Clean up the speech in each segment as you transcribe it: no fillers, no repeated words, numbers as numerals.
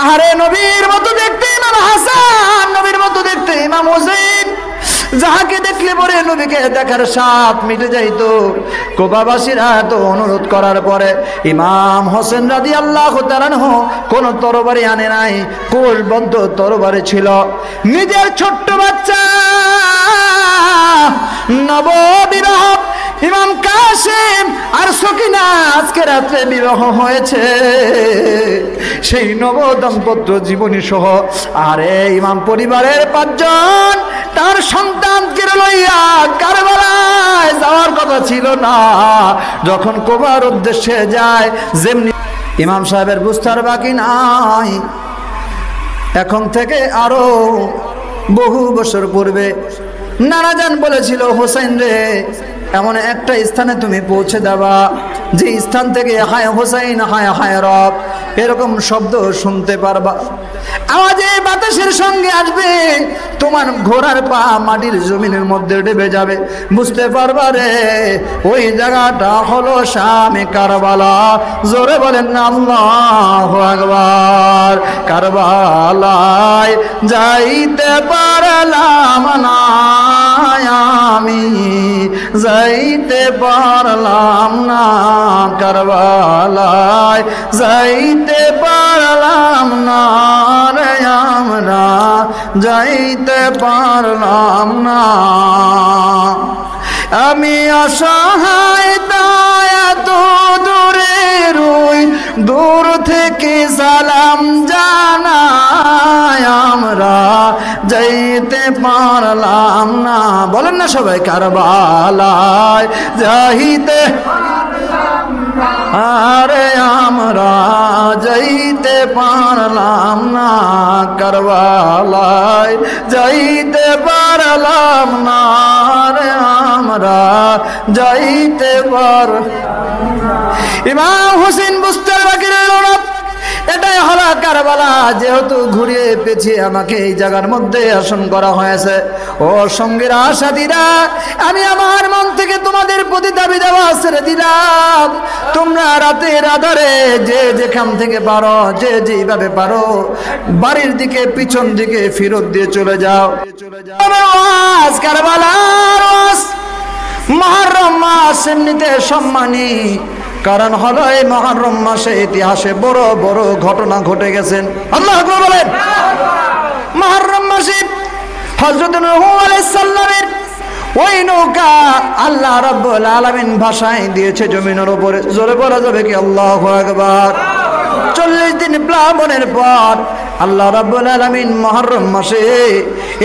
আহারে নবীর মতো দেখতে ইমাম হাসান, নবীর মতো দেখতে ইমাম হোসেন, যাহাকে দেখলে পরে নবীকে দেখার স্বাদ মিটে যাইতো। কুফাবাসীরা তো অনুরোধ করার পরে ইমাম হোসেন রাদিয়াল্লাহু তাআলা আনহু কোন তরবারি আনে নাই, কোষবদ্ধ তরবারি ছিল। নিজের ছোট্ট বাচ্চা নববিবাহ ইমাম কাসেম আর সকিনা আজকে রাত্রে বিবাহ হয়েছে, সেই নব দাম্পত্য জীবনী সহ আরে ইমাম পরিবারের 5 জন তার সন্তানকে লইয়া কারবালায় যাওয়ার কথা ছিল না। যখন কুবার উদ্দেশ্যে যায়, যেমনি ইমাম সাহেবের বুঝতার বাকি নাই, এখন থেকে আরো বহু বছর পূর্বে নানাজান বলেছিল, হোসেন রে এমন একটা স্থানে তুমি পৌঁছে দেবা যে স্থান থেকে হায় হোসেন হায় হায় রব এরকম শব্দ শুনতে পারবা। আওয়াজে বাতাসের সঙ্গে আসবে, তোমার ঘোড়ার পা মাটির জমিনের মধ্যে ডেবে যাবে, বুঝতে পারবা রে ওই জায়গাটা হলো শামে কারবালা। জোরে বলেন না আল্লাহু আকবার। কারবালায় যাইতে পারলাম না আমি, যাইতে পারলাম না, কারবালায় যাইতে পারলাম না রে আমরা, যাইতে পারলাম না। আমি অসহায় এত দূরে রই, দূর থেকে সালাম জানাই আমরা, যাইতে পারলাম না। বলেন না সবাই, কারবালায় যাইতে আরে আমরা যাইতে পারলাম না, কারবালায় যাইতে পারলাম না রে আমরা, যাইতে পার। ইমাম হোসেন বুঝতে বাকি রইল না, এটাই হলো কারবালা। যেহেতু ঘুরিয়ে পেছিয়ে আমাকে এই জায়গার মধ্যে আসন করা হয়েছে, ও সঙ্গীরা সাথীরা, আমি আমার মন থেকে তোমাদের প্রতি দাবি দেওয়া ছেড়ে দিলাম। তোমরা রাতের আধারে যে যেখান থেকে পারো, যে যেভাবে পারো, বাড়ির দিকে পিছন দিকে ফিরত দিয়ে চলে যাও। কারবালার মুহররম মাস এমনিতে সম্মানী, কারণ হলো এই মুহররম মাসে ইতিহাসে বড় বড় ঘটনা ঘটে গেছেন। আল্লাহু আকবার বলেন। মুহররম মাসে হযরত নূহ আলাইহিস সালামের ওই নৌকা আল্লাহ রাব্বুল আলামিন ভাষায় দিয়েছে জমিনের উপরে। জোরে বলা যাবে কি আল্লাহু আকবার। 40 দিন প্লাবনের পর আল্লাহ রাব্বুল আলামিন মুহররম মাসে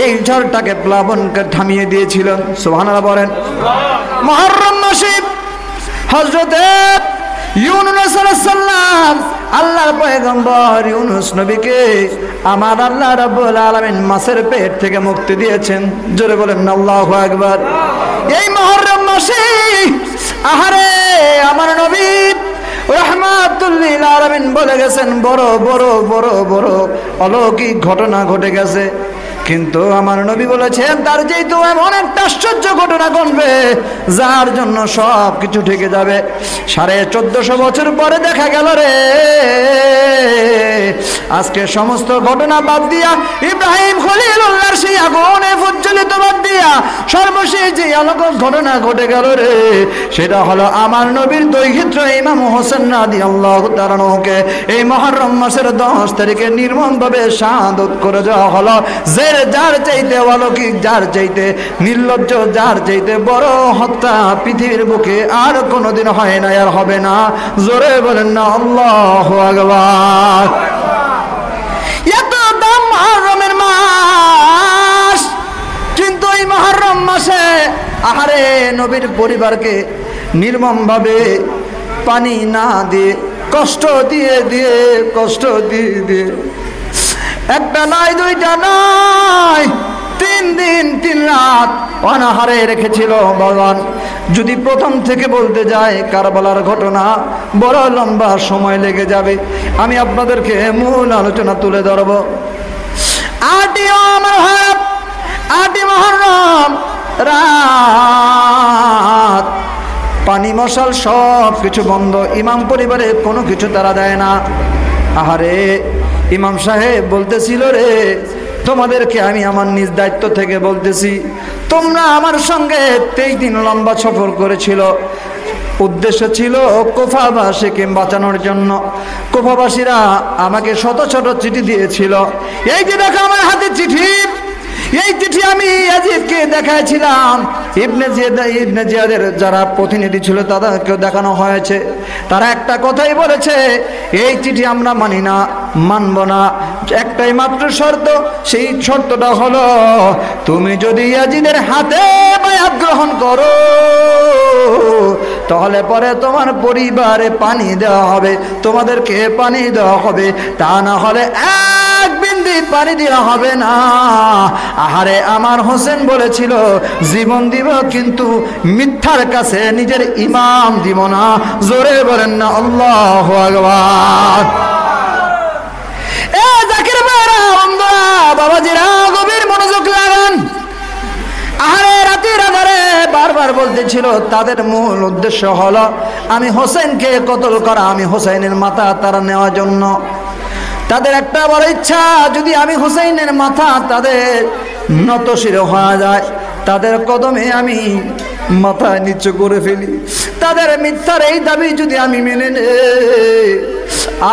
এই ঝড়টাকে প্লাবনকে থামিয়ে দিয়েছিলেন। সুবহানাল্লাহ বলেন। মুহররম মাসে হযরত ইউনুস আলাইহিস সালাম আল্লাহর পয়গম্বর ইউনুস নবীকে আমার আল্লাহ রাব্বুল আলামিন মাছের পেট থেকে মুক্তি দিয়েছেন। জোরে বলেন আল্লাহু আকবার। এই মুহররম মাসে আহারে আমার নবী রাহমাতুল লিল আলামিন বলে গেছেন বড় বড় বড় বড় অলৌকিক ঘটনা ঘটে গেছে। কিন্তু আমার নবী বলেছেন তার যেহেতু এমন একটা আশ্চর্য ঘটনা ঘটবে যার জন্য সব কিছু ঠেকে যাবে। 1450 বছর পরে দেখা গেল রে আজকে সমস্ত ঘটনা বাদ দিয়া, ইব্রাহিম খলিলুল্লাহর সেই আগুনে প্রজ্বলিত বাদ দিয়া সর্বশেষ যে অলৌকিক ঘটনা ঘটে গেল রে, সেটা হলো আমার নবীর দৈহিত্র ইমাম হোসেন রাদিয়াল্লাহু তাআলা আনহুকে এই মুহররম মাসের 10 তারিখে নির্মমভাবে শাহাদাত করে দেওয়া হলো। যার চাইতে অলৌকিক, যার চাইতে নির্লজ্জ, যার চাইতে বড় হত্যা পৃথিবীর বুকে আর কোনোদিন হয় না, আর হবে না। জোরে বলেন না আল্লাহু আকবার। এত দাম মুহররমের মাস, কিন্তু এই মুহররম মাসে আহারে নবীর পরিবারকে নির্মমভাবে পানি না দিয়ে, কষ্ট দিয়ে দিয়ে, কষ্ট দিয়ে দিয়ে, একটা নয়, দুইটা নয়, 3 দিন 3 রাত অনাহারে রেখেছিল ভগবান। যদি প্রথম থেকে বলতে যাই কারবালার ঘটনা বড় লম্বা সময় লেগে যাবে। আমি আপনাদেরকে মূল আলোচনা তুলে ধরব। 8ই মুহররম রাত পানি মশাল সব কিছু বন্ধ, ইমাম পরিবারে কোনো কিছু তারা দেয় না। আহারে ইমাম সাহেব বলতেছিল, রে তোমাদেরকে আমি আমার নিজ দায়িত্ব থেকে বলতেছি, তোমরা আমার সঙ্গে 23 দিন লম্বা সফর করেছিল। উদ্দেশ্য ছিল কুফাবাসীকে বাঁচানোর জন্য। কুফাবাসীরা আমাকে শত শত চিঠি দিয়েছিল। এই যে দেখো আমার হাতে চিঠি, এই চিঠি আমি ইয়াজিদকে দেখাইছিলাম। ইবনে জিয়াদের যারা প্রতিনিধি ছিল তাদেরকেও দেখানো হয়েছে। তারা একটা কথাই বলেছে, এই চিঠি আমরা মানি না, মানব না। একটাই মাত্র শর্ত, সেই শর্তটা হলো তুমি যদি ইয়াজিদের হাতে বায়াত গ্রহণ করো তাহলে পরে তোমার পরিবারে পানি দেওয়া হবে, তোমাদেরকে পানি দেওয়া হবে, তা না হলে এক বিন্দু পানি দেওয়া হবে না। আহারে আমার হোসেন বলেছিল জীবন দিব কিন্তু মিথ্যার কাছে নিজের ইমাম দিব না। জোরে বলেন না আল্লাহু আকবার। এ জাকির ভাইরা, বন্ধুরা, বাবাজিরা, গভীর মনোযোগ লাগান। আহারে রাতের আধারে বারবার বলতেছিল তাদের মূল উদ্দেশ্য হলো আমি হোসেনকে কতল করা, আমি হোসেনের মাথা তারা নেওয়ার জন্য। তাদের একটা বড় ইচ্ছা, যদি আমি হোসেনের মাথা তাদের নতশির হয়ে যায়, তাদের কদমে আমি মাথা নিচু করে ফেলি, তাদের মিথ্যার এই দাবি যদি আমি মেনে নেই,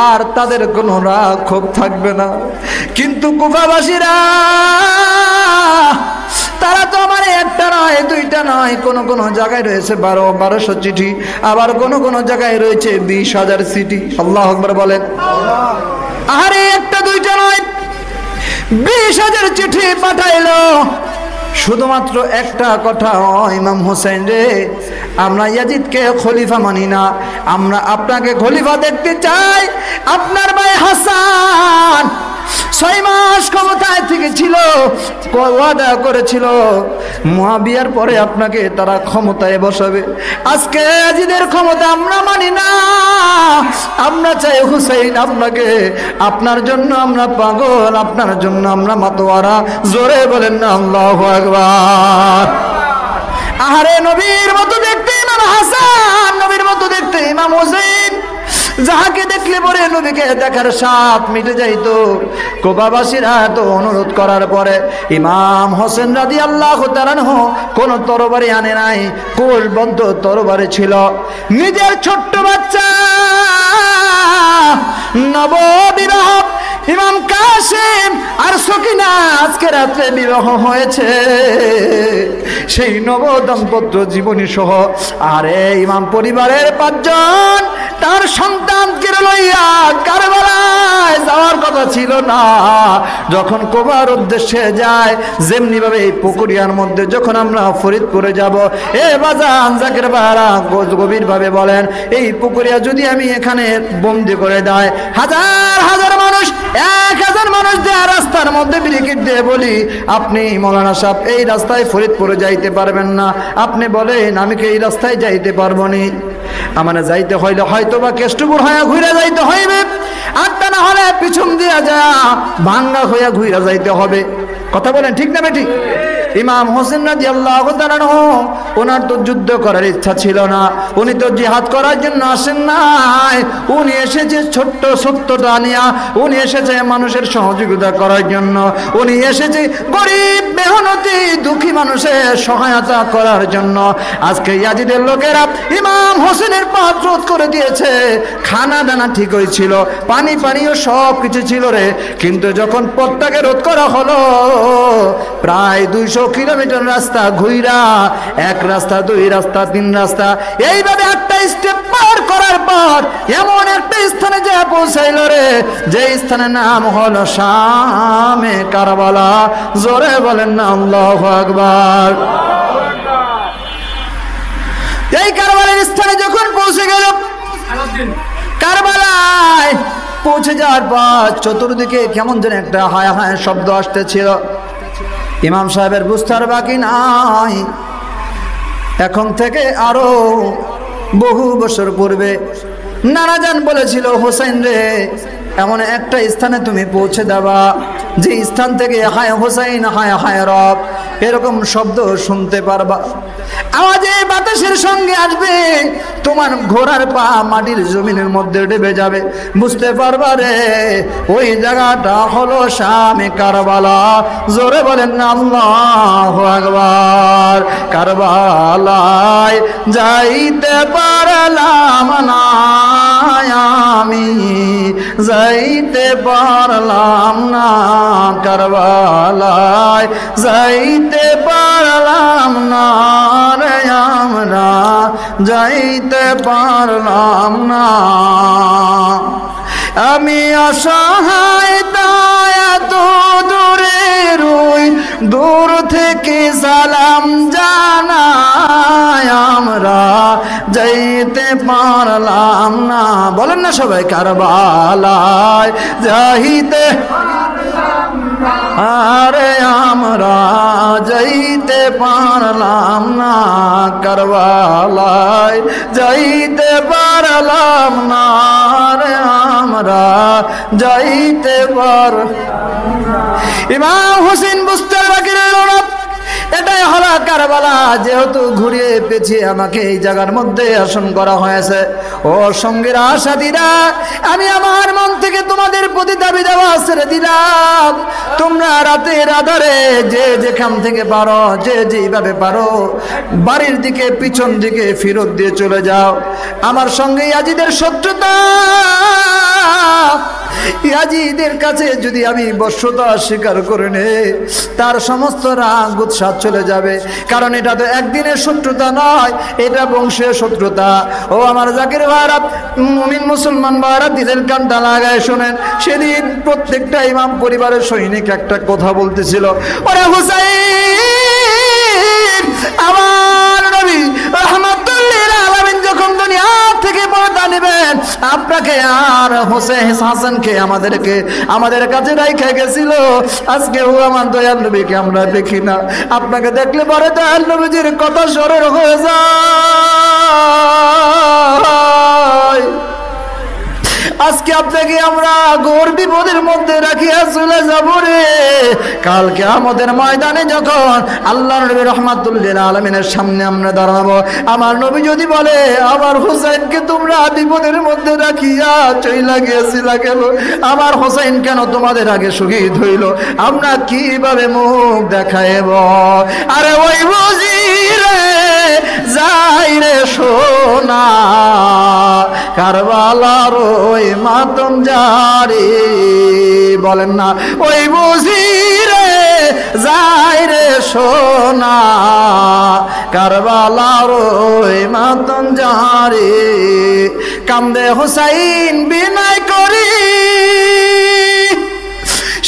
আর তাদের কোনো রাগ ক্ষোভ থাকবে না। কিন্তু কুফাবাসীরা তারা তো আমার একটা নয়, দুইটা নয়, কোন কোন জায়গায় রয়েছে 1200 চিঠি, আবার কোন কোন জায়গায় রয়েছে 20,000 চিঠি। আল্লাহু আকবার বলেন। আরে একটা দুইটা নয়, 20,000 চিঠি পাঠাইলো। শুধুমাত্র একটা কথা, ইমাম হোসেন রে, আমরা ইয়াজিদকে খলিফা মানি না, আমরা আপনাকে খলিফা দেখতে চাই। আপনার ভাই হাসান 6 মাস ক্ষমতায় থেকে ছিল, ওয়াদা করেছিল মুয়াবিয়ার পরে আপনাকে তারা ক্ষমতায় বসাবে। আজকে ইয়াজিদের ক্ষমতা আমরা মানি না, আমরা চাই হুসাইন আপনাকে। আপনার জন্য আমরা পাগল, আপনার জন্য আমরা মাতোয়ারা। জোরে বলেন না আল্লাহু আকবার। আহারে নবীর মতো দেখতে ইমাম হাসান, নবীর মতো দেখতে ইমাম হোসেন, যাহাকে দেখলে পরে নবীকে দেখার স্বাদ মিটে যাইতো। কুফাবাসীরা তো অনুরোধ করার পরে ইমাম হোসেন রাদিয়াল্লাহু তাআলা আনহু কোন তরবারি আনে নাই, কোষবদ্ধ তরবারি ছিল। নিজের ছোট্ট বাচ্চা নববিবাহ ইমাম কাসেম আর সকিনা আজকে রাত্রে বিবাহ হয়েছে, সেই নব দাম্পত্য জীবনী সহ। আরে ইমাম পরিবারের 5 জন তার সন্তানকে লইয়া কারবালায় যাওয়ার কথা ছিল না। যখন কোবার উদ্দেশ্যে যায়, যেমনি ভাবে এই পুকুরিয়ার মধ্যে যখন আমরা ফরিদপুরে যাব, এ বাজান জাকির ভাইরা গভীর ভাবে বলেন, এই পুকুরিয়া যদি আমি এখানে বন্দি করে দেয়, হাজার হাজার মানুষ, 1000 মানুষ দেয়া রাস্তার মধ্যে ব্রিকেট দিয়ে বলি, আপনি মৌলানা সাহেব এই রাস্তায় ফরিদপুরে যাইতে পারবেন না, আপনি বলেন আমি কি এই রাস্তায় যাইতে পারবো নি? আমার যাইতে হইলে হয়তো বা কেষ্টপুর হয়ে ঘুরে যাইতে হইবে, আর তা না হলে পিছন দিয়া যা ভাঙ্গা হইয়া ঘুরে যাইতে হবে। কথা বলেন ঠিক না বেঠিক? ইমাম হোসেন রাদিয়াল্লাহু তাআলা আনহু, ওনার তো যুদ্ধ করার ইচ্ছা ছিল না, উনি তো জিহাদ করার জন্য আসেন নাই, উনি এসেছে ছোট্ট সত্যটা নিয়া, উনি এসেছে মানুষের সহযোগিতা করার জন্য, উনি এসেছে গরিব মেহনতি দুঃখী মানুষের সহায়তা করার জন্য। আজকে ইয়াজিদের লোকেরা ইমাম হোসেনের পথ রোধ করে দিয়েছে। খানা দানা ঠিক হয়েছিল, পানি পানিও সব কিছু ছিল রে, কিন্তু যখন পথটাকে রোধ করা হলো, প্রায় 200 কিলোমিটার রাস্তা ঘুইরা, 1 রাস্তা 2 রাস্তা 3 রাস্তা, এইভাবে 8টা স্টেপ পার করার পর এমন একটা স্থানে যা পৌঁছাইল রে, যে স্থানের নাম হলো শামে কারবালা। জোরে বলেন না আল্লাহু আকবার। এই কারবালার স্থানে যখন পৌঁছে গেল, কারবালায় পৌঁছে যাওয়ার পর চতুর্দিকে কেমন যেন একটা হায় হায় শব্দ আসতেছিল। ইমাম সাহেবের বুঝতে বাকি নাই, এখন থেকে আরো বহু বছর পূর্বে নানাজান বলেছিল, হোসেন রে এমন একটা স্থানে তুমি পৌঁছে দেবা যে স্থান থেকে হায় হোসেন হায় হায় রব, এরকম শব্দ শুনতে পারবা। আওয়াজে বাতাসের সঙ্গে আসবে, তোমার ঘোড়ার পা মাটির জমিনের মধ্যে ডেবে যাবে, বুঝতে পারবা রে ওই জায়গাটা হলো শামে কারবালা। জোরে বলেন না আল্লাহু আকবার। কারবালায় যাইতে পারলাম না আমি, যাইতে পারলাম না কারবালায়, যাইতে পারলাম না রে আমরা, যাইতে পারলাম না। আমি অসহায় তাই এত দূরে রই, দূর থেকে সালাম জানাই আমরা, যাইতে পারলাম না। বলেন না সবাই, কারবালায় যাইতে আরে আমরা যাইতে পারলাম না, কারবালায় যাইতে পারলাম না রে আমরা, যাইতে পার। ইমাম হোসেন বুঝতে বাকি রইল না, এটাই হলো কারবালা। যেহেতু ঘুরিয়ে পেছিয়ে আমাকে এই জায়গার মধ্যে আসন করা হয়েছে, ও সঙ্গীরা সাথীরা, আমি আমার মন থেকে তোমাদের প্রতি দাবি দেওয়া ছেড়ে দিলাম। তোমরা রাতের আধারে যে যেখান থেকে পারো, যে যেভাবে পারো, বাড়ির দিকে পিছন দিকে ফিরত দিয়ে চলে যাও। আমার সঙ্গে ইয়াজিদের শত্রুতা, ইয়াজিদের কাছে যদি আমি বশ্যতা স্বীকার করে নে, তার সমস্ত রাগ উৎসাহ চলে যাবে। কারণ এটা তো একদিনের শত্রুতা নয়, এটা বংশের শত্রুতা। ও আমার জাকির ভাইরা, মুমিন মুসলমান ভাইরা, দিলের কানটা লাগায় শোনেন। সেদিন প্রত্যেকটা ইমাম পরিবারের সৈনিক একটা কথা বলতেছিল, ওরে হুসাইন, আমার নবী রাহমাতুল্লিল আলামিন যখন দুনিয়া থেকে পর্দা নেবেন, আপনাকে আর হোসেন হাসানকে আমাদের কাছে রাইখা গেছিল। আজকে ও আমার দয়াল নবীকে আমরা দেখি না। আপনাকে দেখলে পরে দয়াল নবীজির কথা স্মরণ হয়ে যায়। আজকে আপনাকে আমরা ঘোর বিপদের মধ্যে রাখিয়া চলে যাব রে। কালকে আমাদের ময়দানে যখন আল্লাহ নবী রাহমাতুল্লিল আলামিনের সামনে আমরা দাঁড়াবো, আমার নবী যদি বলে আমার হোসেনকে তোমরা বিপদের মধ্যে রাখিয়া চইলা গিয়েছিলা কেন, আমার হোসেন কেন তোমাদের আগে শহীদ হইল, আমরা কিভাবে মুখ দেখাইব? আরে ওই বুঝি রে যাই রে সোনা, কারবালার ওই মাতম জারি। বলেন না, ওই বুঝি রে যাই রে সোনা, কারবালার ওই মাতম জারি। কান্দে হুসাইন বিনয় করি,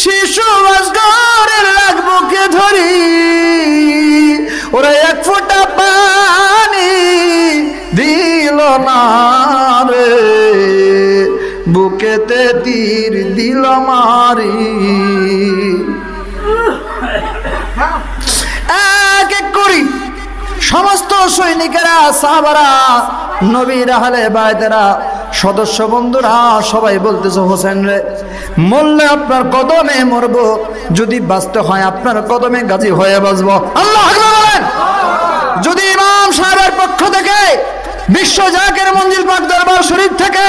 শিশু আসগরের লাগবুকে ধরি, ওরা এক ফোঁটা পানি দিল না রে, বুকেতে তীর দিল মারি। এক এক করি সমস্ত সৈনিকেরা, সাহাবারা, নবীর আহলে বায়তেরা, সদস্য বন্ধুরা সবাই বলতেছে, হোসেন রে মরলে আপনার কদমে মরবো, যদি বাঁচতে হয় আপনার কদমে গাজী হয়ে বাঁচবো। আল্লাহু আকবার বলেন। যদি ইমাম সাহেবের পক্ষ থেকে, বিশ্ব জাকের মঞ্জিল পাক দরবার শরীফ থেকে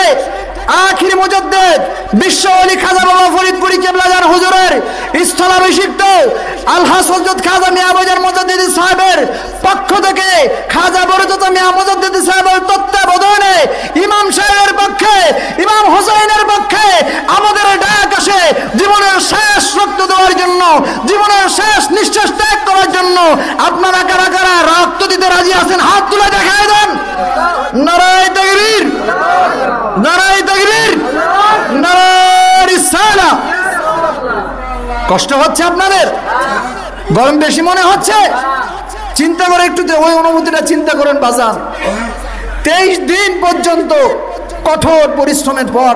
আখির মুজাদ্দিদ বিশ্ব ওলি খাজা বাবা ফরিদপুরি কেবলাজান হুজুরের স্থলাভিষিক্ত আলহাজ হযরত খাজা মিয়া বাজার মুজাদ্দিদ সাহেবের পক্ষ থেকে, খাজা বরকত মিয়া মুজাদ্দিদ সাহেবের তত্ত্বাবধানে ইমাম সাহেবের পক্ষে, ইমাম হোসেনের পক্ষে আমাদের ডাক আসে জীবনের শেষ রক্ত দেওয়ার জন্য, জীবনের শেষ নিঃশ্বাস ত্যাগ করার জন্য। আপনারা কারা কারা রক্ত দিতে রাজি আছেন? হাত তুলে দেখায় দেন। নারায়ে তাকবীর, নারায়ে তাকবীর, নারায়ে রিসালাহ। কষ্ট হচ্ছে আপনাদের? গরম বেশি মনে হচ্ছে? চিন্তা করে একটু ওই অনুভূতিটা চিন্তা করেন বাজান। 23 দিন পর্যন্ত কঠোর পরিশ্রমের পর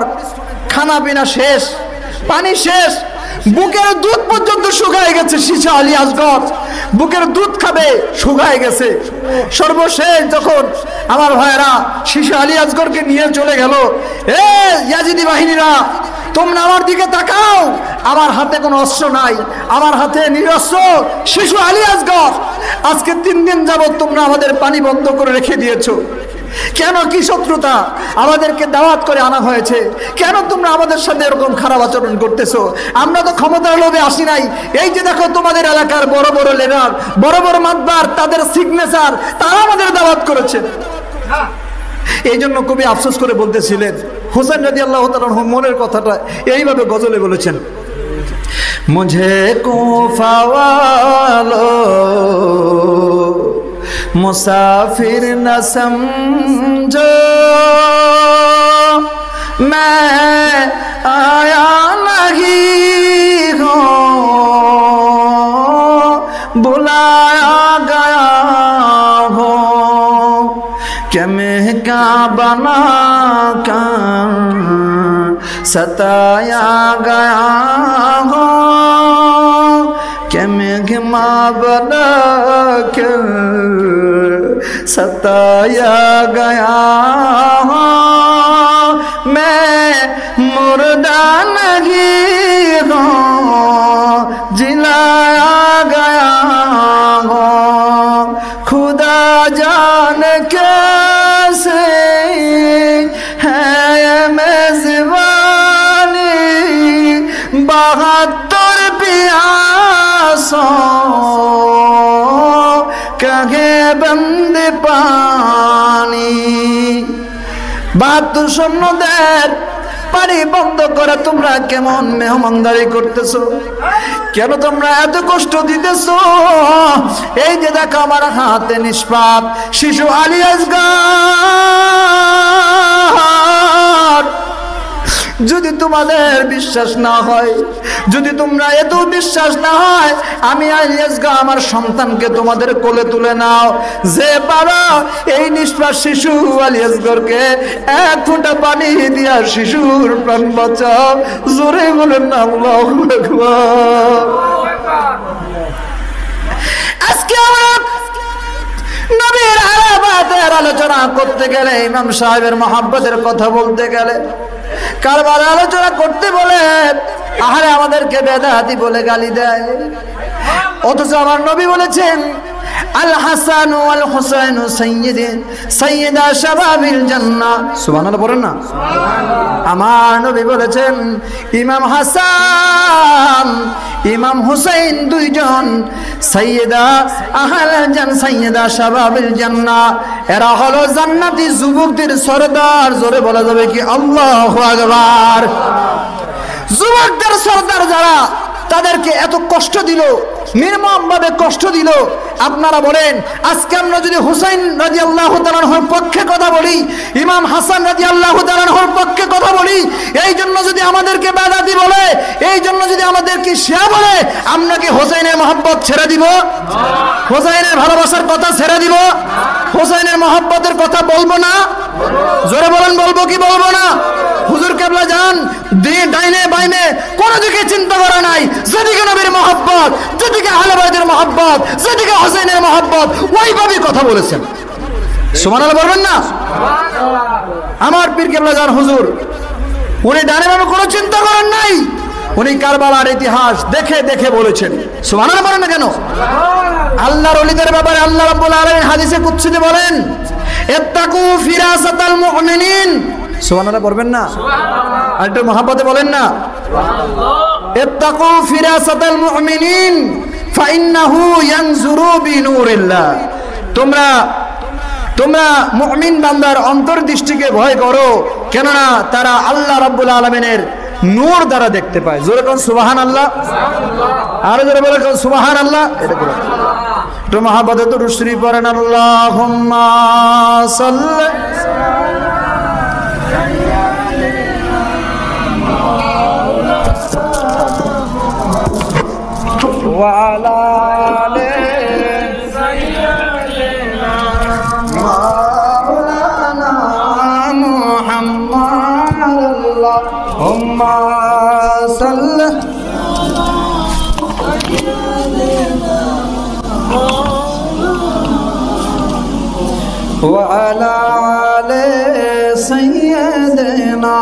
খানা পিনা শেষ, পানি শেষ, বুকের দুধ পর্যন্ত শুকায় গেছে। শিশু আলী আসগর বুকের দুধ খাবে, শুকায় গেছে। সর্বশেষ যখন আমার ভাইরা শিশু আলী আসগরকে নিয়ে চলে গেল, এ ইয়াজিদি বাহিনীরা তোমরা আমার দিকে তাকাও, আমার হাতে কোনো অস্ত্র নাই, আমার হাতে নিরস্ত্র শিশু আলী আসগর। আজকে 3 দিন যাবত তোমরা আমাদের পানি বন্ধ করে রেখে দিয়েছো। কেন? কি শত্রুতা? আমাদেরকে দাওয়াত করে আনা হয়েছে, কেন তোমরা আমাদের সাথে এরকম খারাপ আচরণ করতেছো? আমরা তো ক্ষমতার লোভে আসি নাই। এই যে দেখো তোমাদের এলাকার বড় বড় লিডার, বড় বড় মাতবার, তাদের সিগনেচার, তারা আমাদের দাওয়াত করেছে। এই জন্য কবি আফসোস করে বলতেছিলেন, হুসাইন রাদিয়াল্লাহু তাআলা মনের কথাটা এইভাবে গজলে বলেছেন, মুঝে কুফা ওয়ালো मुसाफिर न समझो, मैं आया नहीं हूँ, बुलाया गया हूँ, कि मैं क्या बना कर सताया गया हूँ, कि मैं माँ बना कर सताया गया हूँ, मैं मुर्दा नहीं हूँ, जिलाया गया हूँ, खुदा जान कैसे है ये मेज़बानी, 72 प्यासों कहे बंद पानी। 72 সৈন্যদের পানি বন্ধ করে তোমরা কেমন মেহমানদারি করতেছো? কেন তোমরা এত কষ্ট দিতেছো? এই যে দেখো আমার হাতে নিষ্পাপ শিশু আলী আসগর। যদি তোমাদের বিশ্বাস না হয়, যদি তোমরা এত বিশ্বাস না হয়, আমি আলী আসগর আমার সন্তানকে তোমাদের কোলে তুলে নাও। যে পারো এই নিষ্পাপ শিশু আলী আসগরকে 1 ফোঁটা পানি দিয়া শিশুর প্রাণ বাঁচাও। জোরে বলেন না আল্লাহু আকবার। আজকে আমরা নবীর আলাবাতের আলোচনা করতে গেলে, ইমাম সাহেবের মহব্বতের কথা বলতে গেলে, কারবালার আলোচনা করতে বলে আহারে আমাদেরকে বেদাতি বলে গালি দেয়। অথচ আমার নবী বলেছেন, আল হাসান ওয়াল হুসাইন সাইয়্যিদা শাবাবিল জান্নাহ। সুবহানাল্লাহ বলেন না? আমার নবী বলেছেন, ইমাম হাসান ইমাম হুসাইন দুইজন সাইয়্যিদা আহলাল জান্নাহ, সাইয়্যিদা শাবাবিল জান্নাহ, এরা হলো জান্নাতি যুবকদের সরদার। জোরে বলা যাবে কি আল্লাহু আকবার? যুবকদের সরদার যারা, তাদেরকে এত কষ্ট দিল, নির্মম ভাবে কষ্ট দিল। আপনারা বলেন, আজকে আমরা যদি হুসাইন রাদিয়াল্লাহু তাআলা আনহুর পক্ষে কথা বলি, ইমাম হাসান রাদিয়াল্লাহু তাআলা আনহুর পক্ষে কথা বলি, এই জন্য যদি আমাদেরকে বেদাতি বলে, এই জন্য যদি আমাদেরকে শিয়া বলে, আমরা কি হুসাইনের মহব্বত ছেড়ে দিব? হুসাইনের ভালোবাসার কথা ছেড়ে দিব? হুসাইনের মহব্বতের কথা বলবো না? জোরে বলেন, বলবো কি বলবো না? হুজুর কেবলা যান ডাইনে বাইনে কোনো দিকে চিন্তা করা নাই, যেদিকে নবীর মহব্বত, যেদিকে আহলে বাইতের মহব্বত, যেদিকে হুসাইনের মহব্বত, ওইভাবে কথা বলেছেন। সুবহানাল্লাহ বলবেন না? আমার পীর কেবলা যান হুজুর, উনি ডানে বামে কোনো চিন্তা করেন নাই, উনি কারবালার ইতিহাস দেখে দেখে বলেছেন। সুবহানাল্লাহ বলেন না কেন? আল্লাহর ওলিদের ব্যাপারে আল্লাহ রাব্বুল আলামিন হাদিসে কুদসিতে বলেন, ইত্তাকু ফিরাসাতাল মুমিনিন। সুবহানাল্লাহ বলবেন না? আর একটু মহব্বতে বলেন না? ইত্তাকু ফিরাসাতাল মুমিনিন ফাইন্নাহু ইয়ানজুরু বিনুরিল্লাহ। তোমরা মুমিন বান্দার অন্তর্দৃষ্টিকে ভয় করো, কেননা তারা আল্লাহ রাব্বুল আলামিনের নূর দ্বারা দেখতে পায়। জোরে কোন সুবহানাল্লাহ? আর জোরে বলে কোন সুবহানাল্লাহ? এটা বলো একটু মহব্বতে তো রুশরি পড়েন, আল্লাহুম্মা সাল্লি وعلى آل سيدنا مولانا محمد اللهم صل وعلى آل سيدنا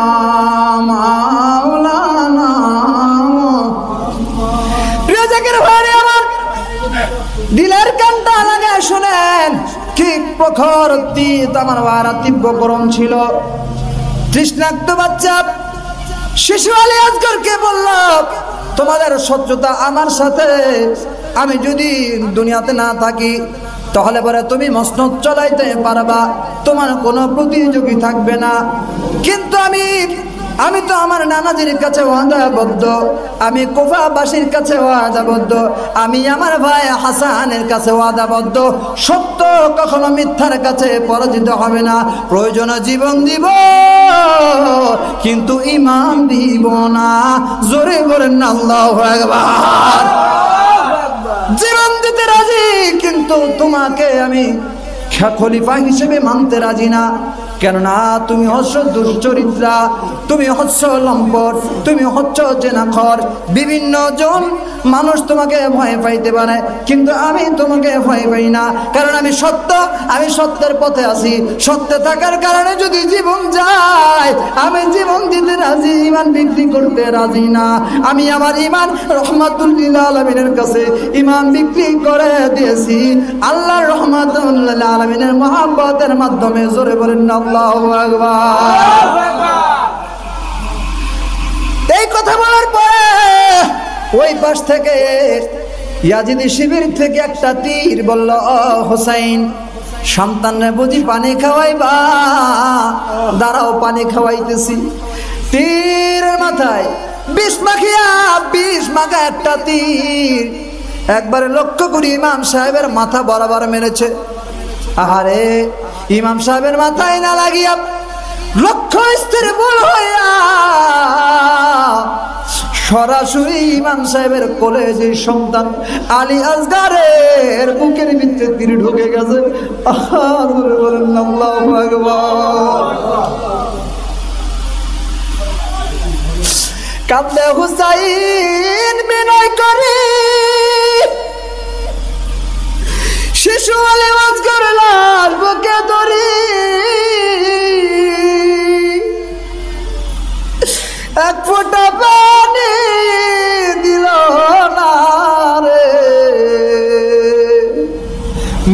مولانا। প্রিয় জাকির ভাই আমার, দিলের কানটা লাগে শুনেন, কি প্রখর অতীত আমার ভাইরা তীব্র গরম ছিল। তৃষ্ণাক্ত বাচ্চা শিশু আলী আসগরকে বলল, তোমাদের শত্রুতা আমার সাথে, আমি যদি দুনিয়াতে না থাকি তাহলে পরে তুমি মসনদ চলাইতে পারবা, তোমার কোনো প্রতিযোগী থাকবে না। কিন্তু আমি তো আমার নানাজির কাছে ওয়াদাবদ্ধ, আমি কুফাবাসীর কাছে ওয়াদাবদ্ধ, আমি আমার ভাই হাসানের কাছে ওয়াদাবদ্ধ। সত্য কখনো মিথ্যার কাছে পরাজিত হবে না। প্রয়োজনে জীবন দিব কিন্তু ঈমান দিব না। জোরে বলেন আল্লাহু আকবার। জীবন দিতে রাজি কিন্তু তোমাকে আমি খলিফা হিসেবে মানতে রাজি না। কেননা তুমি হচ্ছ দুশ্চরিত্রা, তুমি হচ্ছ লম্পট, তুমি হচ্ছ জেনাখর। বিভিন্ন জন মানুষ তোমাকে ভয় পাইতে পারে কিন্তু আমি তোমাকে ভয় পাই না, কারণ আমি সত্যের পথে আছি। সত্যে থাকার কারণে যদি জীবন যায় আমি জীবন দিতে রাজি, ঈমান বিক্রি করতে রাজি না। আমি আমার ঈমান রহমাতুল লিল আলামিনের কাছে ঈমান বিক্রি করে দিয়েছি আল্লাহর রহমাতুল লিল আলামিনের মহব্বতের মাধ্যমে। জোরে বলেন আল্লাহু আকবার। এই কথা বলার পরে ওই পাশ থেকে ইয়াজিদি শিবির থেকে একটা তীর বলল, ও হোসাইন, সন্তানরে বুঝি পানি খাওয়াইবা? দাঁড়াও, পানি খাওয়াইতেছি। তীরের মাথায় বিষ মাখা একটা তীর একবারে লক্ষ্য করি ইমাম সাহেবের মাথা বরাবর মেরেছে। আহারে, ইমাম সাহেবের মাথায় না লাগিয়া লক্ষ্য স্থির ভুল হইয়া সরাসরি ইমাম সাহেবের কোলে যে সন্তান আলী আসগরের বুকের ভিতরে তীর ঢুকে গেছে। আল্লাহু আকবার। কাঁদে হুসাইন বিনয় করে, শিশু আলী আসগর লাল বুকে ধরি, এক ফোঁটা পানি দিল না রে,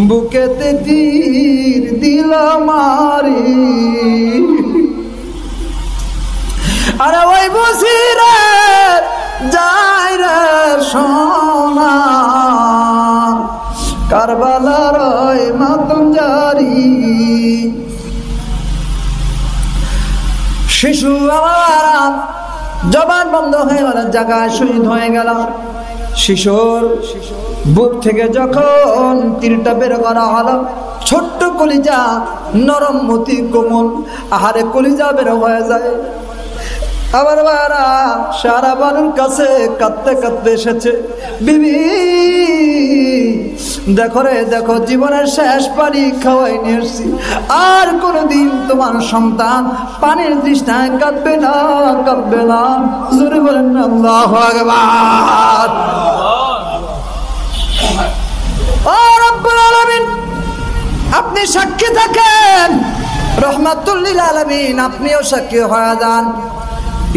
বুকেতে তীর দিল মারি। আরে ওই বসিরে যাই রে সোনা, কারবালার ওই মাতম জারি। শিশু আমার জবান বন্ধ হয়ে গেল, জায়গায় শহীদ হয়ে গেল। শিশুর বুক থেকে যখন তীরটা বের করা হলো, ছোট্ট কলিজা, নরম মতি কোমল, আহারে কলিজা বের হয়ে যায়। আমার বারা সারা বানুর কাছে কাঁদতে কাঁদতে এসেছে, বিবি দেখো রে দেখো, জীবনের শেষ পানি খাওয়াই নিয়ে এসছি, আর কোনদিন তোমার সন্তান পানির তৃষ্ণায় কাঁদবে না, কাঁদবে না। জোরে বলেন আল্লাহু আকবার। ও রব্বুল আলামিন, আপনি সাক্ষী থাকেন, রহমাতুল লিল আলামিন আপনিও সাক্ষী হয়ে যান।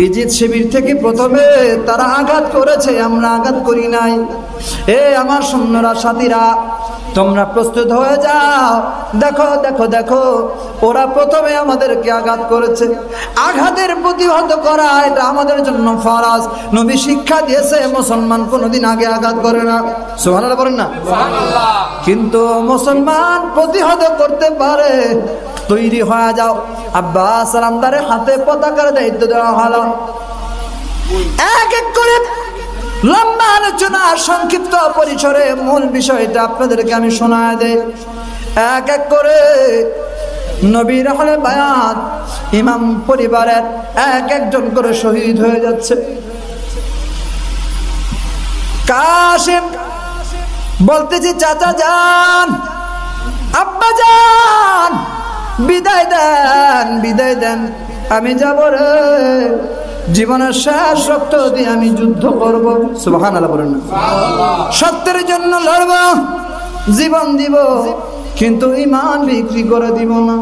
ইজিদ শিবির থেকে প্রথমে তারা আঘাত করেছে, আমরা আঘাত করি নাই। এ আমার সৈন্যরা, সাথীরা, তোমরা প্রস্তুত হয়ে যাও। দেখো দেখো দেখো, ওরা প্রথমে আমাদেরকে আঘাত করেছে। আঘাতের প্রতিহত করা এটা আমাদের জন্য ফরজ। নবী শিক্ষা দিয়েছে মুসলমান কোনোদিন আগে আঘাত করে না। সুবহানাল্লাহ বলেন না? কিন্তু মুসলমান প্রতিহত করতে পারে। তৈরি হয়ে যাও। আব্বাস সালামদারের হাতে পতাকার দায়িত্ব দেওয়া হলো। এক এক করে লম্বা আলোচনা, সংক্ষিপ্ত পরিসরে মূল বিষয়টা আপনাদেরকে আমি শোনায় দেই। এক এক করে নবীর আহলে বায়াত ইমাম পরিবারের এক একজন করে শহীদ হয়ে যাচ্ছে। কাসিম বলতেছি, চাচা যান, আব্বা যান, বিদায় দেন, বিদায় দেন, আমি যাব রে। জীবনের শেষ রক্ত দিয়ে আমি যুদ্ধ করব। সুবহানাল্লাহ বলেন না? সত্যের জন্য লড়ব, জীবন দিব, কিন্তু ঈমান বিক্রি করে দিব না।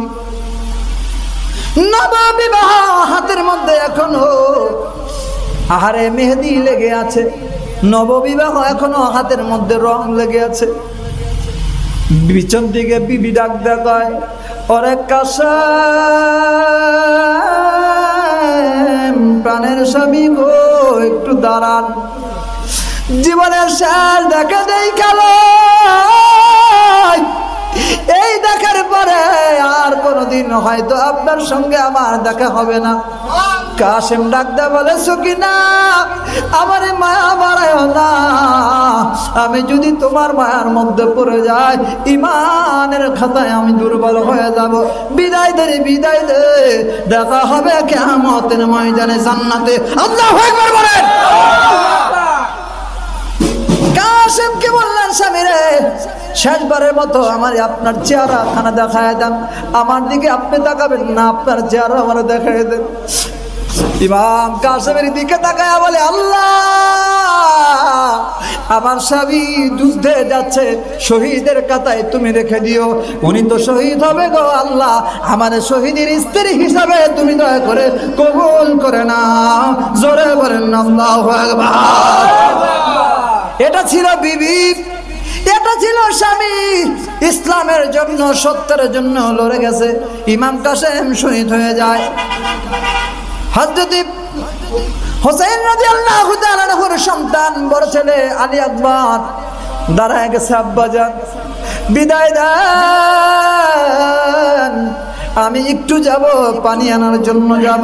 নববিবাহ হাতের মধ্যে এখনো আহারে মেহেদি লেগে আছে, নববিবাহ এখনো হাতের মধ্যে রং লেগে আছে। পিছন দিকে বিবি ডাক দেয়, ওরে কাসেম, প্রাণের স্বামী গো একটু দাঁড়ান, জীবনের শেষ দেখা দেই কালো। এই দেখার পরে আর কোনদিন হয়তো আপনার সঙ্গে আমার দেখা হবে না। কাসেম ডাকদা বলে, সকিনা আমার মায়া বাড়ায় না, আমি যদি তোমার মায়ার মধ্যে পড়ে যাই ঈমানের খাতায় আমি দুর্বল হয়ে যাব। বিদায় দে, বিদায় দে, দেখা হবে কিয়ামতের ময়দানে জান্নাতে। আল্লাহু আকবার বলেন। কাসেমকে বললেন, স্বামী রে, শেষবারের মতো আমার আপনার চেহারা খানা দেখায় দেন, আমার দিকে আপনি তাকাবেন না, আপনার চেহারা আমার দেখায় দেন। ইমাম কাসেমের দিকে তাকায় বলে, আল্লাহ আমার স্বামী যুদ্ধে যাচ্ছে, শহীদের কাতায় তুমি রেখে দিও, উনি তো শহীদ হবে গো আল্লাহ, আমার শহীদের স্ত্রী হিসাবে তুমি দয়া করে কবুল করে নাও। জোরে বলেন আল্লাহু আকবার। এটা ছিল বিবি, এটা ছিল স্বামী, ইসলামের জন্য সত্যের জন্য লড়ে গেছে। ইমাম কাসেম শহীদ হয়ে যায়। হযরত হোসেন রাদিয়াল্লাহু তাআলা আনহুর সন্তান বড় ছেলে আলী আকবর দাঁড়ায় গেছে, আব্বাজান বিদায় দেন, আমি একটু যাব, পানি আনার জন্য যাব,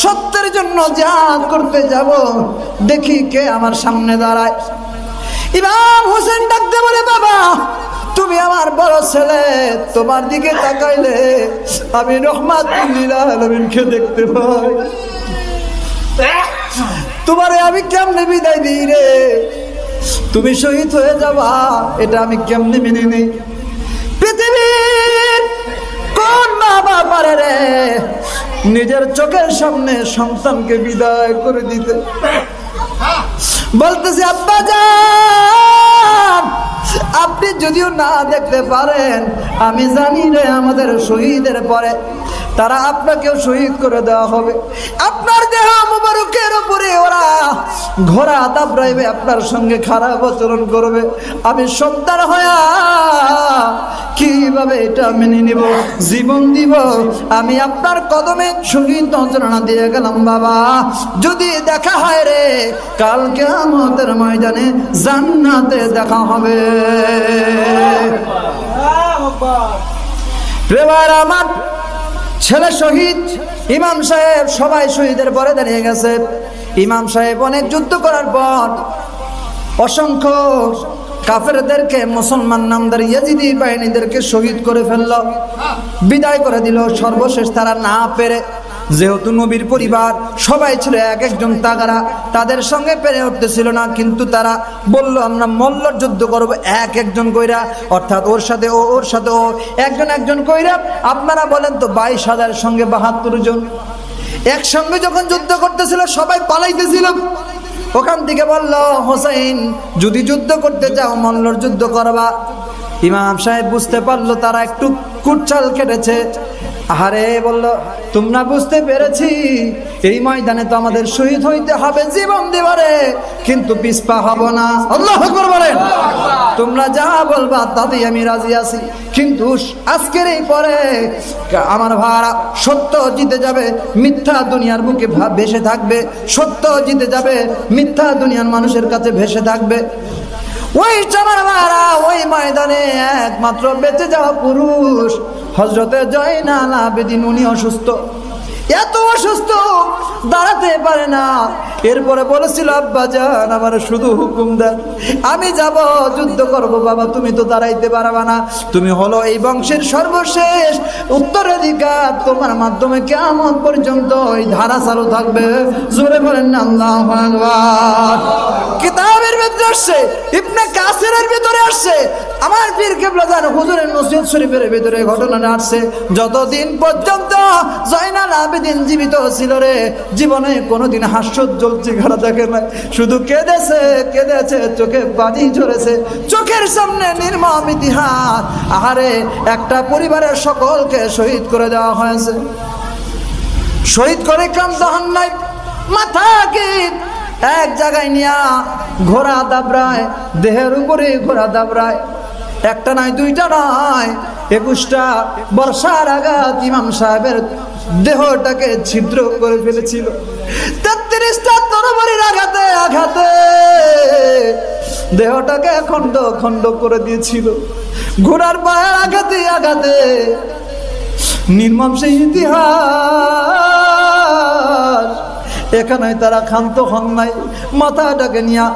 সত্যের জন্য জিহাদ করতে যাব, দেখি কে আমার সামনে দাঁড়ায়। ইমাম হোসেন ডাকতে বলে, বাবা তুমি আমার বড় ছেলে, তোমার দিকে তাকাইলে আমি রাহমাতুল লিল আলামিনকে দেখতে পাই, তোমারে আমি কেমনে বিদায় দিই রে, তুমি শহীদ হয়ে যাবা, এটা আমি কেমনে মেনে নেই। পৃথিবীর কোন বাবা পারে রে নিজের চোখের সামনে সন্তানকে বিদায় করে দিতে? বলতেছে, আব্বা জান আপনি যদিও না দেখতে পারেন, আমি জানি রে আমাদের শহীদের পরে তারা আপনাকেও শহীদ করে দেওয়া হবে, আপনার দেহ মুবারকের উপরে ওরা ঘোড়া দাবড়াইবে, আপনার সঙ্গে খারাপ আচরণ করবে, আমি সন্তান হয়া কিভাবে এটা মেনে নিব? জীবন দিব, আমি আপনার কদমে শহীদ নজরানা দিয়ে গেলাম বাবা, যদি দেখা হয় রে কাল কিয়ামতের ময়দানে জান্নাতে দেখা হবে। প্রেমার আমার ছেলে শহীদ, ইমাম সাহেব সবাই শহীদের পরে দাঁড়িয়ে গেছে। ইমাম সাহেব অনেক যুদ্ধ করার পর অসংখ্য কাফেরদেরকে, মুসলমান নামদার ইয়াজিদি বাহিনীদেরকে শহীদ করে ফেলল, বিদায় করে দিল। সর্বশেষ তারা না পেরে, যেহেতু নবীর পরিবার সবাই ছিল এক একজন তাগারা, তাদের সঙ্গে পেরে উঠতেছিল না, কিন্তু তারা বলল আমরা মল্লর যুদ্ধ করব এক একজন কইরা, অর্থাৎ ওর সাথে ও, ওর সাথে ও, একজন একজন কইরা। আপনারা বলেন তো 22,000 সঙ্গে 72 জন একসঙ্গে যখন যুদ্ধ করতেছিল, সবাই পালাইতেছিল। ওখান থেকে বলল, হোসেন যদি যুদ্ধ করতে যাও মল্লর যুদ্ধ করবা। ইমাম সাহেব বুঝতে পারলো তারা একটু কুটচাল কেটেছে। আহারে বলল, তোমরা বুঝতে পেরেছি এই ময়দানে তো আমাদের শহীদ হইতে হবে, জীবন দিবারে, কিন্তু পিছপা হব না। আল্লাহু আকবার বলেন। তোমরা যা বলবা তাতেই আমি রাজি আছি, কিন্তু আজকের এই পরে আমার ভাড়া সত্য জিতে যাবে, মিথ্যা দুনিয়ার বুকে ভেসে থাকবে, সত্য জিতে যাবে, মিথ্যা দুনিয়ার মানুষের কাছে ভেসে থাকবে। ওই চামারা ওই ময়দানে একমাত্র বেঁচে যাওয়া পুরুষ হযরতে জয়নাল আবেদিন, উনি অসুস্থ, এত অসুস্থ দাঁড়াতে পারে না। এরপরে বলেছিল, আব্বা জান আমার শুধু হুকুম দেন, আমি যাব যুদ্ধ করব। বাবা তুমি তো দাঁড়াইতে পারবা না, তুমি হলো এই বংশের সর্বশেষ উত্তরাধিকার, তোমার মাধ্যমে কিয়ামত পর্যন্ত এই ধারা চালু থাকবে। জোরে বলেন না আল্লাহু আকবার। কিতাবের ভিতরে আসছে, ইবনে কাসিরের ভিতরে আসছে। আমার পীর কেবলা জান হুজুরের মসজিদ শরীফের ভিতরে ঘটনাটা আসছে। যতদিন পর্যন্ত জয়নাল আবেদিন জীবিত ছিল রে, জীবনে কোনোদিন হাস্যোজ্জ্বল চেহারা দেখে নাই, শুধু কেঁদেছে, চোখে পানি ঝরেছে, চোখের সামনে নির্মম ইতিহাস। আহারে, একটা পরিবারের সকলকে শহীদ করে দেওয়া হয়েছে। শহীদ করে ক্লান্ত হন নাই, মাথাকে এক জায়গায় নিয়া ঘোড়া দাবড়ায়, দেহের উপরে ঘোড়া দাবড়ায়, একটা নয়, দুইটা নয়, 21টা বর্ষার আঘাত ইমাম সাহেবের দেহটাকে ছিদ্র করে ফেলেছিল। 33টা তরবারির আঘাতে দেহটাকে খণ্ড খণ্ড করে দিয়েছিল। ঘোড়ার পায়ের আঘাতে নির্মম সেই ইতিহাস। এখানে তারা ক্ষান্ত হন নাই, মাথাটাকে নিয়া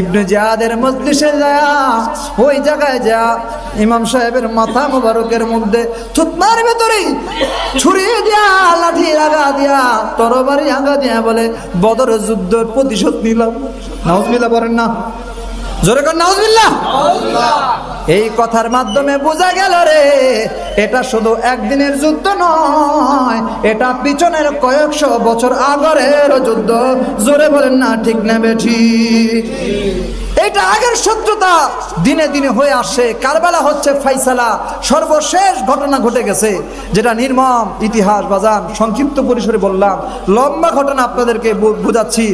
ইবনে জিয়াদের মজলিসে যায়, ওই জায়গায় যা ইমাম সাহেবের মাথা মোবারকের মধ্যে থুতমার ভেতরে ছুরি দিয়া, লাঠির আগা দিয়া, তরবারি আগা দিয়া বলে, বদরের যুদ্ধের প্রতিশোধ নিলাম। নাউজুবিল্লাহ বলেন না, জোরে কর নাউজুবিল্লাহ। এই কথার মাধ্যমে বোঝা গেল রে, এটা শুধু একদিনের যুদ্ধ নয়, এটা পিছনের কয়েকশো বছর আগের যুদ্ধ। জোরে বলেন না, ঠিক না বেঠিক? এটা আগের শত্রুতা দিনে দিনে হয়ে আসছে। কারবালা হচ্ছে ফাইসালা, সর্বশেষ ঘটনা ঘটে গেছে, যেটা নির্মম ইতিহাস। বাজান সংক্ষিপ্ত পরিসরে বললাম, লম্বা ঘটনা আপনাদেরকে বুঝাচ্ছি।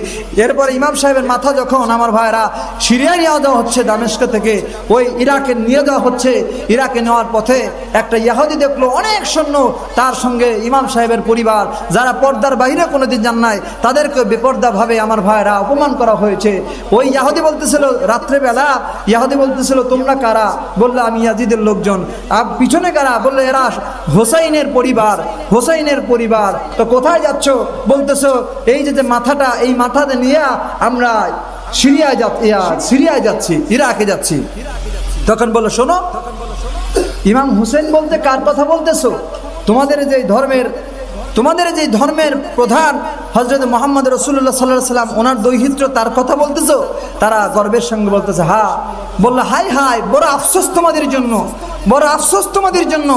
এরপরে ইমাম সাহেবের মাথা যখন আমার ভাইরা সিরিয়ায় নিয়ে যাওয়া হচ্ছে, দামেস্ক থেকে ওই ইরাকে নিয়ে যাওয়া হচ্ছে, ইরাকে নেওয়ার পথে একটা ইহুদি দেখলো অনেক সৈন্য, তার সঙ্গে ইমাম সাহেবের পরিবার, যারা পর্দার বাইরে কোনোদিন যান নাই, তাদেরকে বেপর্দা ভাবে আমার ভাইরা অপমান করা হয়েছে। ওই ইহুদি বলতেছিল রাত্রেবেলা, ইহুদি বলতেছিল তোমরা কারা? বললো আমি ইয়াজিদের লোকজন। আর পিছনে কারা? বললো এরা হোসাইনের পরিবার। তো কোথায় যাচ্ছ? বলতেছো এই যে মাথাটা, এই মাথাতে নিয়ে আমরা সিরিয়ায় যাচ্ছি, ইরাকে যাচ্ছি। তখন বললো শোনো, ইমাম হুসেন বলতে কার কথা বলতেছো? তোমাদের যে ধর্মের প্রধান হযরত মুহাম্মদ রাসূলুল্লাহ সাল্লাল্লাহু আলাইহি সাল্লাম, ওনার দৌহিত্র, তার কথা বলতেছো? তারা গর্বের সঙ্গে বলতেছে হ্যাঁ। বললো হাই, বড় আফসোস তোমাদের জন্য।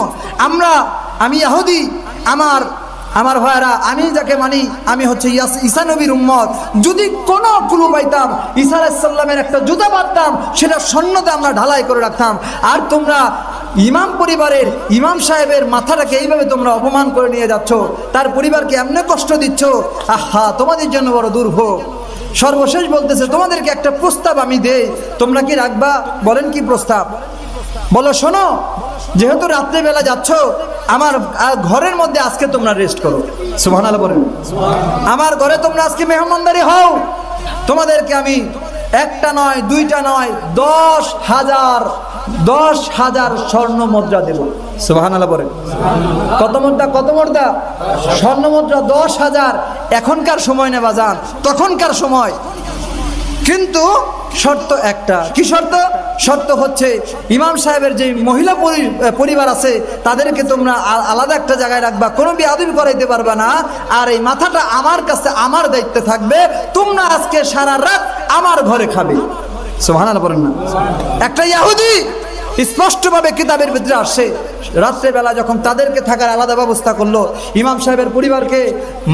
আমি ইহুদি, আমার ভাইরা, আমি যাকে মানি আমি হচ্ছে ঈসা নবীর উম্মত। যদি কোনো ক্লু পাইতাম, ঈসা আলাইহিস সালামের একটা জুতা পারতাম, সেটা স্বর্ণতে আমরা ঢালাই করে রাখতাম। আর তোমরা ইমাম পরিবারের ইমাম সাহেবের মাথাটাকে এইভাবে তোমরা অপমান করে নিয়ে যাচ্ছ, তার পরিবারকে এমনি কষ্ট দিচ্ছ। আহা, তোমাদের জন্য বড় দুর্ভোগ। সর্বশেষ বলতেছে তোমাদেরকে একটা প্রস্তাব আমি দেই, তোমরা কি রাখবা? বলেন কি প্রস্তাব? বলো শোনো, যেহেতু রাত্রেবেলা যাচ্ছ, আমার ঘরের মধ্যে আজকে তোমরা রেস্ট করো। সুবহানাল্লাহ বলেন। আমার ঘরে তোমরা আজকে মেহমানদারি হও। তোমাদেরকে আমি একটা নয়, দুইটা নয়, 10,000 স্বর্ণ মুদ্রা দেব। সুবহানাল্লাহ বলেন। কত মুদ্রা? স্বর্ণ মুদ্রা 10,000। এখনকার সময় না বাজান, তখনকার সময়। কিন্তু শর্ত একটা। কি শর্ত? শর্ত হচ্ছে ইমাম সাহেবের যে মহিলা পরিবার আছে, তাদেরকে তোমরা আলাদা একটা জায়গায় রাখবা, কোনো বেয়াদবি করাইতে পারবা না। আর এই মাথাটা আমার কাছে, আমার দায়িত্বে থাকবে। তোমরা আজকে সারা রাত আমার ঘরে খাবে। সুবহানাল্লাহ বলেন না। একটা ইহুদি স্পষ্টভাবে কিতাবের ভিতরে আসছে, রাত্রেবেলা যখন তাদেরকে থাকার আলাদা ব্যবস্থা করলো, ইমাম সাহেবের পরিবারকে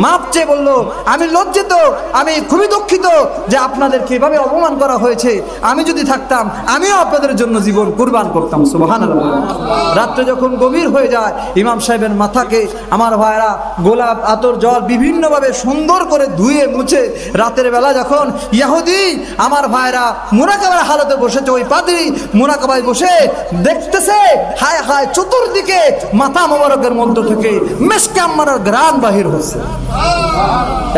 মাপ চেয়ে বললো আমি লজ্জিত, আমি খুবই দুঃখিত যে আপনাদেরকে এভাবে অপমান করা হয়েছে। আমি যদি থাকতাম, আমিও আপনাদের জন্য জীবন কুরবান করতাম। সুবহানাল্লাহ। রাত্রে যখন গভীর হয়ে যায়, ইমাম সাহেবের মাথাকে আমার ভাইরা গোলাপ, আতর, জল বিভিন্নভাবে সুন্দর করে ধুয়ে মুছে, রাতের বেলা যখন ইহুদি আমার ভাইরা মুরাকাবার হালতে বসেছে, ওই পাদ্রী মুরাকাবায় বসে দেখতেছে, হায় চতুর্দিকে মাথা মোবারকের মধ্য থেকে মিশকে আম্মারের ঘ্রাণ বাহির হচ্ছে।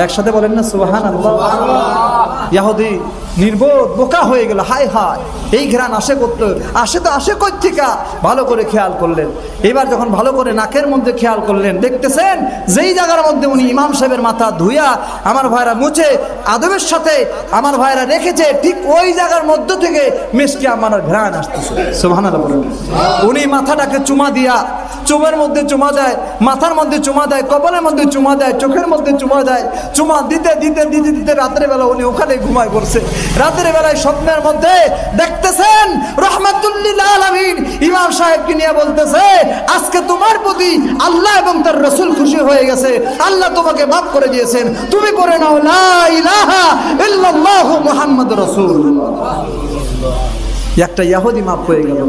একসাথে বলেন না সুবহানাল্লাহ। ইহুদি নির্বোধ বোকা হয়ে গেল। হায় এই ঘ্রাণ আসে কই থেকে? ভালো করে খেয়াল করলেন। এবার যখন ভালো করে নাকের মধ্যে খেয়াল করলেন, দেখতেছেন যেই জায়গার মধ্যে উনি ইমাম সাহেবের মাথা ধুইয়া আমার ভাইরা মুছে আদবের সাথে আমার ভাইরা রেখেছে, ঠিক ওই জায়গার মধ্য থেকে মিশকে আমার ঘ্রাণ আসতেছে। সুবহানাল্লাহ বলেন। উনি মাথাটাকে চুমা দিয়া, চুমের মধ্যে চুমা দেয়, মাথার মধ্যে চুমা দেয়, কপালের মধ্যে চুমা দেয়, চোখের মধ্যে চুমা দেয়। চুমা দিতে রাতের বেলা উনি ওখানে ঘুমায় পড়ছে। রাতের বেলায় স্বপ্নের মধ্যে দেখতেছেন রাহমাতুল লিল আলামিন ইমাম সাহেবকে নিয়ে বলতেছে, আজকে তোমার প্রতি আল্লাহ এবং তার রাসূল খুশি হয়ে গেছে, আল্লাহ তোমাকে মাফ করে দিয়েছেন, তুমি পড়ে নাও লা ইলাহা ইল্লাল্লাহু মুহাম্মাদুর রাসূলুল্লাহ। একটা ইহুদি মাফ হয়ে গেল।